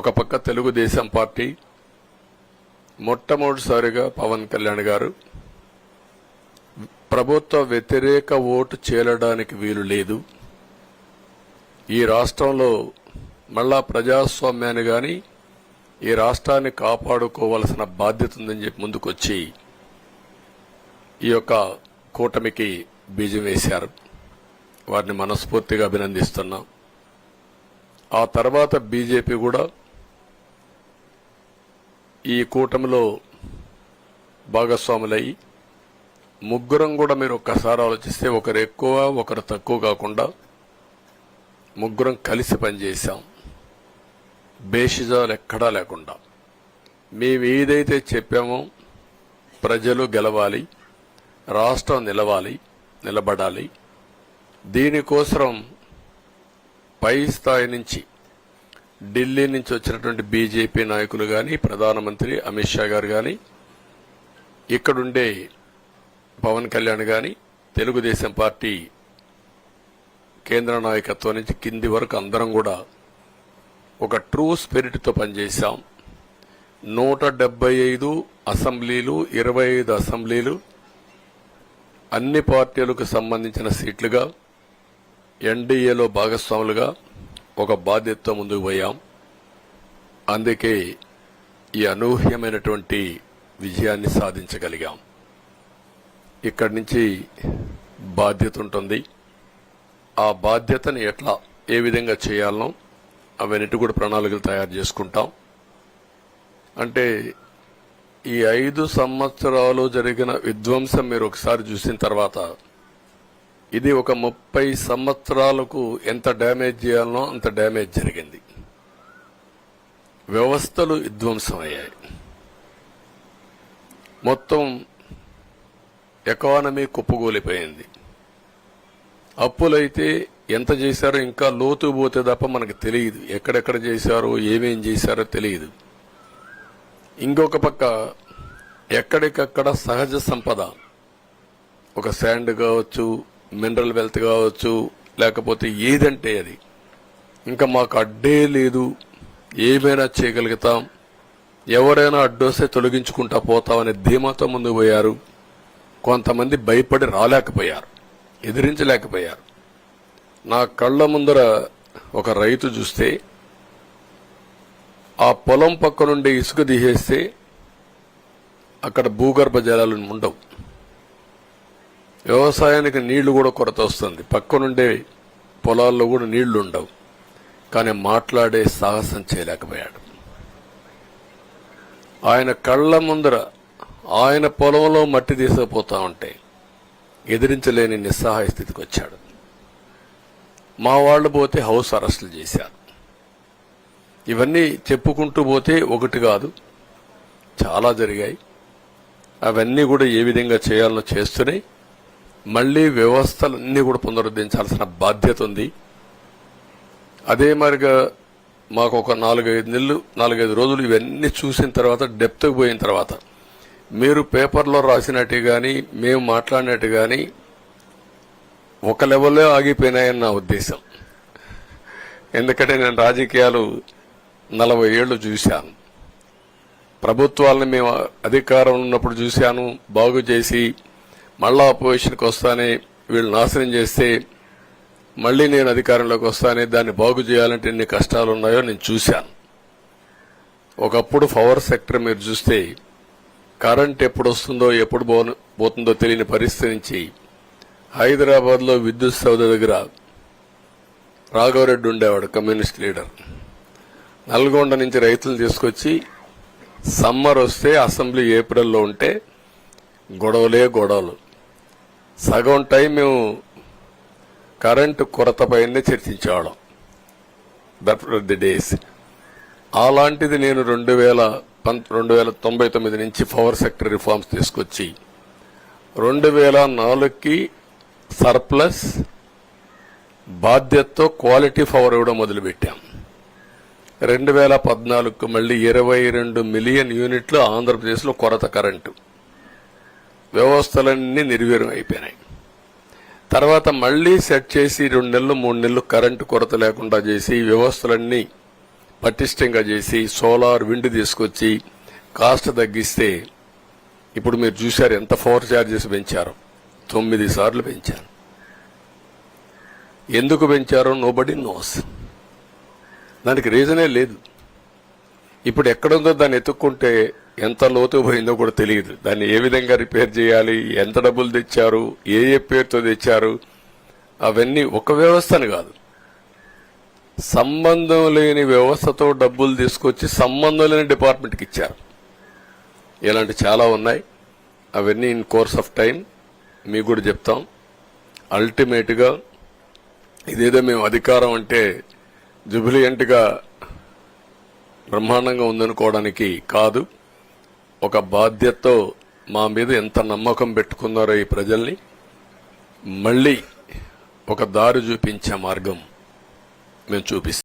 ఒక పక్క తెలుగుదేశం పార్టీ మొట్టమొదటిసారిగా పవన్ కళ్యాణ్ గారు ప్రభుత్వ వ్యతిరేక ఓటు చేరడానికి వీలు లేదు, ఈ రాష్ట్రంలో మళ్ళా ప్రజాస్వామ్యాన్ని గాని ఈ రాష్ట్రాన్ని కాపాడుకోవాల్సిన బాధ్యత ఉందని చెప్పి ముందుకొచ్చి ఈ యొక్క కూటమికి బీజం వేశారు. వారిని మనస్ఫూర్తిగా అభినందిస్తున్నాం. ఆ తర్వాత బీజేపీ కూడా ఈ కూటమిలో భాగస్వాములై ముగ్గురం కూడా మీరు ఒక్కసారి ఆలోచిస్తే ఒకరు ఎక్కువ ఒకరు తక్కువ కాకుండా ముగ్గురం కలిసి పనిచేశాం. బేషిజాలు ఎక్కడా లేకుండా మేము ఏదైతే చెప్పామో ప్రజలు గెలవాలి, రాష్ట్రం నిలబడాలి, దీనికోసం పై స్థాయి నుంచి ఢిల్లీ నుంచి వచ్చినటువంటి బీజేపీ నాయకులు గాని, ప్రధానమంత్రి అమిత్ షా గారు గాని, ఇక్కడుండే పవన్ కళ్యాణ్ గాని, తెలుగుదేశం పార్టీ కేంద్ర నాయకత్వం నుంచి కింది వరకు అందరం కూడా ఒక ట్రూ స్పిరిట్ తో పనిచేశాం. 175 అసెంబ్లీలు, 25 అసెంబ్లీలు అన్ని పార్టీలకు సంబంధించిన సీట్లుగా ఎన్డీఏలో భాగస్వాములుగా ఒక బాధ్యతతో ముందుకు పోయాం. అందుకే ఈ అనూహ్యమైనటువంటి విజయాన్ని సాధించగలిగాం. ఇక్కడి నుంచి బాధ్యత ఉంటుంది. ఆ బాధ్యతని ఏ విధంగా చేయాలనో అవన్నిటి కూడా ప్రణాళికలు తయారు చేసుకుంటాం. అంటే ఈ 5 సంవత్సరాలు జరిగిన విధ్వంసం మీరు ఒకసారి చూసిన తర్వాత ఇది ఒక 30 సంవత్సరాలకు ఎంత డ్యామేజ్ చేయాలనో అంత డ్యామేజ్ జరిగింది. వ్యవస్థలు విధ్వంసమయ్యాయి. మొత్తం ఎకానమీ కుప్పగూలిపోయింది. అప్పులైతే ఎంత చేశారో ఇంకా లోతు పోతే తప్ప మనకు తెలియదు. ఎక్కడెక్కడ చేశారో ఏమేం చేశారో తెలియదు. ఇంకొక పక్క ఎక్కడికక్కడ సహజ సంపద, ఒక శాండ్ కావచ్చు, మినరల్ వెల్త్ కావచ్చు, లేకపోతే ఏదంటే అది ఇంకా మాకు అడ్డే లేదు, ఏమైనా చేయగలుగుతాం, ఎవరైనా అడ్డొస్తే తొలగించుకుంటా పోతామనే ధీమాతో ముందుకు పోయారు. కొంతమంది భయపడి రాలేకపోయారు, ఎదిరించలేకపోయారు. నా కళ్ల ముందర ఒక రైతు చూస్తే ఆ పొలం పక్క నుండి ఇసుక తీసేస్తే అక్కడ భూగర్భ జలాలు ఉండవు, వ్యవసాయానికి నీళ్లు కూడా కొరత వస్తుంది, పక్క నుండే పొలాల్లో కూడా నీళ్లు ఉండవు. కానీ మాట్లాడే సాహసం చేయలేకపోయాడు. ఆయన కళ్ల ముందర ఆయన పొలంలో మట్టి తీసుకుపోతా ఉంటే ఎదిరించలేని నిస్సహాయ స్థితికి వచ్చాడు. మా వాళ్లు పోతే హౌస్ అరెస్టులు చేశారు. ఇవన్నీ చెప్పుకుంటూ పోతే ఒకటి కాదు, చాలా జరిగాయి. అవన్నీ కూడా ఏ విధంగా చేయాలనో చేస్తున్నాయి. మళ్లీ వ్యవస్థలన్నీ కూడా పునరుద్ధరించాల్సిన బాధ్యత ఉంది. అదే మరిగా మాకు ఒక 4-5 రోజులు ఇవన్నీ చూసిన తర్వాత, డెప్త్కి పోయిన తర్వాత, మీరు పేపర్లో రాసినట్టు గాని మేము మాట్లాడినట్టు గాని ఒక లెవెల్లో ఆగిపోయినాయని నా ఉద్దేశం. ఎందుకంటే నేను రాజకీయాలు 40 ఏళ్లు చూశాను. ప్రభుత్వాలను మేము అధికారం ఉన్నప్పుడు చూశాను, బాగు చేసి మళ్ళా అపోజిషన్కి వస్తానే వీళ్ళు నాశనం చేస్తే మళ్లీ నేను అధికారంలోకి వస్తానే దాన్ని బాగు చేయాలంటే ఎన్ని కష్టాలు ఉన్నాయో నేను చూశాను. ఒకప్పుడు పవర్ సెక్టర్ మీరు చూస్తే కరెంట్ ఎప్పుడు వస్తుందో ఎప్పుడు పోతుందో తెలియని పరిస్థితి నుంచి హైదరాబాద్ లో విద్యుత్ సౌధ దగ్గర రాఘవరెడ్డి ఉండేవాడు, కమ్యూనిస్ట్ లీడర్. నల్గొండ నుంచి రైతులు తీసుకొచ్చి సమ్మర్ వస్తే అసెంబ్లీ ఏప్రిల్లో ఉంటే గొడవలు. సగం టైం మేము కరెంటు కొరత పైనే చర్చించేవాళ్ళం. That were the days. అలాంటిది నేను 1999 నుంచి పవర్ సెక్టర్ రిఫార్మ్స్ తీసుకొచ్చి 2004కి సర్ప్లస్ బాధ్యతతో క్వాలిటీ పవర్ ఇవ్వడం మొదలుపెట్టాం. 2014కు మళ్లీ 22 మిలియన్ యూనిట్లు ఆంధ్రప్రదేశ్లో కొరత కరెంటు. వ్యవస్థలన్నీ నిర్వీర్యం అయిపోయినాయి. తర్వాత మళ్లీ సెట్ చేసి 2 నెలలు 3 నెలలు కరెంటు కొరత లేకుండా చేసి వ్యవస్థలన్నీ పటిష్టంగా చేసి సోలార్ విండ్ తీసుకొచ్చి కాస్ట్ తగ్గిస్తే ఇప్పుడు మీరు చూశారు ఎంత పవర్ ఛార్జెస్ పెంచారు. 9 సార్లు పెంచారు. ఎందుకు పెంచారో నోబడీ నోస్. దానికి రీజనే లేదు. ఇప్పుడు ఎక్కడుందో దాన్ని ఎత్తుక్కుంటే ఎంత లోతు పోయిందో కూడా తెలియదు. దాన్ని ఏ విధంగా రిపేర్ చేయాలి, ఎంత డబ్బులు తెచ్చారు, ఏ పేరుతో తెచ్చారు, అవన్నీ ఒక వ్యవస్థను కాదు, సంబంధం లేని వ్యవస్థతో డబ్బులు తీసుకొచ్చి సంబంధం లేని డిపార్ట్మెంట్కి ఇచ్చారు. ఇలాంటి చాలా ఉన్నాయి. అవన్నీ ఇన్ కోర్స్ ఆఫ్ టైం మీకు కూడా చెప్తాం. అల్టిమేట్గా ఇదేదో మేము అధికారం అంటే జుబిలియంట్గా బ్రహ్మాండంగా ఉందనుకోవడానికి కాదు. ఒక బాధ్యతతో మా మీద ఎంత నమ్మకం పెట్టుకున్నారో ఈ ప్రజల్ని మళ్ళీ ఒక దారి చూపించే మార్గం మేము చూపిస్తాం.